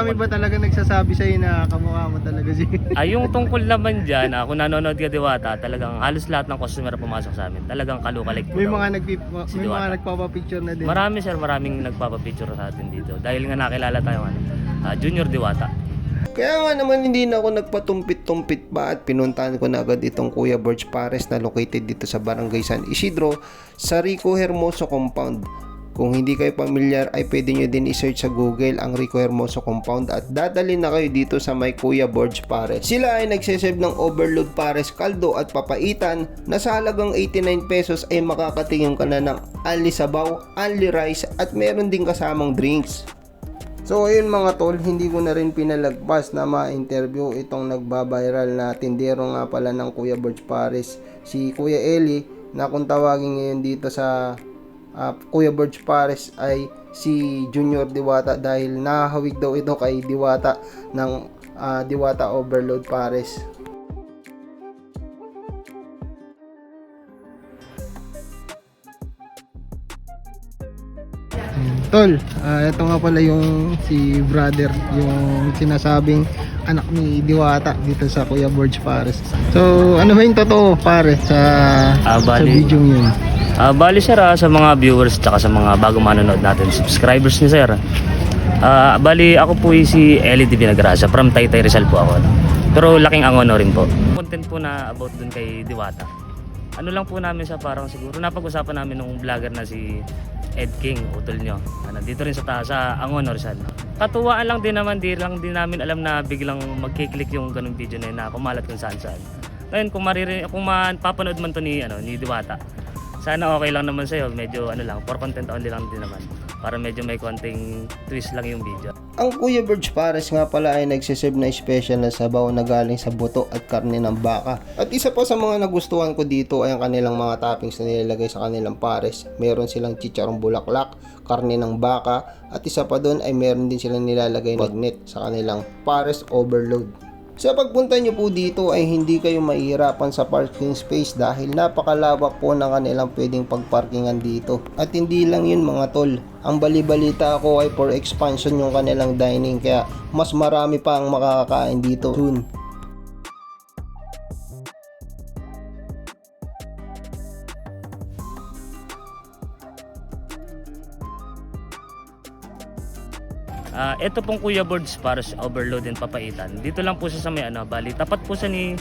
Marami ba talaga nagsasabi sa'yo na kamukha mo talaga si... Yung tungkol naman dyan, kung nanonood ka Diwata, talagang halos lahat ng customer na pumasok sa amin. Talagang kalukalig po May daw. mga Si may mga Diwata. nagpapapicture na din. Marami sir, maraming nagpapapicture sa atin dito. Dahil nga nakilala tayo Junior Diwata. Kaya nga naman hindi na ako nagpatumpit-tumpit pa at pinuntahan ko na agad itong Kuya Birch Pares na located dito sa Barangay San Isidro sa Rico Hermoso Compound. Kung hindi kayo pamilyar ay pwede nyo din i-search sa Google ang Rico Hermoso Compound at dadalhin na kayo dito sa may Kuya Birch Pares. Sila ay nagseserve ng overload pares kaldo at papaitan na sa halagang 89 pesos ay makakatingin ka na ng only sabaw, only rice at meron din kasamang drinks. So ayun mga tol, hindi ko na rin pinalagpas na ma-interview itong nagbabiral na tindero nga pala ng Kuya Birch Pares, si Kuya Eli, na kung tawagin ngayon dito sa Kuya Birch Pares ay si Junior Diwata dahil nahawig daw ito kay Diwata ng Diwata Overload Pares. Tol, ito nga pala yung si brother, yung sinasabing anak ni Diwata dito sa Kuya Birch Pares. So, ano ba yung totoo pare sa Bali. video yun? Bali sir, sa mga viewers tsaka sa mga bagong manonood natin, subscribers ni sir. Bali ako po si Eli Di Vinagracia from Taytay Rizal po ako. Pero laking angono rin po. Content po na about dun kay Diwata. Ano lang po namin sa parang siguro napag-usapan namin nung vlogger na si Ed King, utol nyo. Dito rin sa Angono Rizal. Katuwaan lang din naman, di lang din namin alam na biglang magkiklik yung ganung video na yun na kumalat kung saan saan. Ngayon kung mapapanood man to ni Diwata, sana okay lang naman sa'yo, medyo lang, for content only lang din naman. Para medyo may konting twist lang yung video. Ang Kuya Birch Pares nga pala ay nagsiserve na special na sabaw na galing sa buto at karne ng baka. At isa pa sa mga nagustuhan ko dito ay ang kanilang mga toppings na nilalagay sa kanilang pares. Meron silang chicharong bulaklak, karne ng baka, at isa pa doon ay meron din silang nilalagay na magnet sa kanilang pares overload. Sa pagpunta nyo po dito ay hindi kayo mahihirapan sa parking space dahil napakalawak po ng kanilang pwedeng pagparkingan dito. At hindi lang yun mga tol, ang balibalita ako ay for expansion yung kanilang dining kaya mas marami pa ang makakakain dito soon. Ito pong Kuya Birch Pares Overload and Papaitan. Dito lang po siya sa may bali tapat po sa ni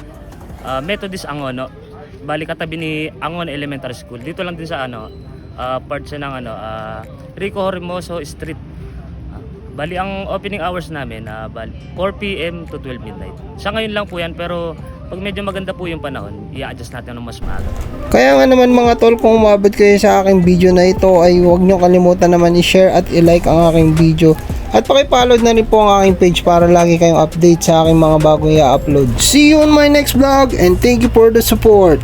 Methodist Angono. Bali katabi ni Angono Elementary School. Dito lang din sa part siya ng Rico Hermoso Street. Bali ang opening hours namin 4 PM to 12 midnight. Sa ngayon lang po yan pero pag medyo maganda po yung panahon, i-adjust natin ng mas maaga. Kaya nga naman mga tol, kung umabot kayo sa aking video na ito ay huwag nyo kalimutan naman i-share at i-like ang aking video. At pakipollow na rin po ang aking page para lagi kayong update sa aking mga bagong i-upload. See you on my next vlog and thank you for the support.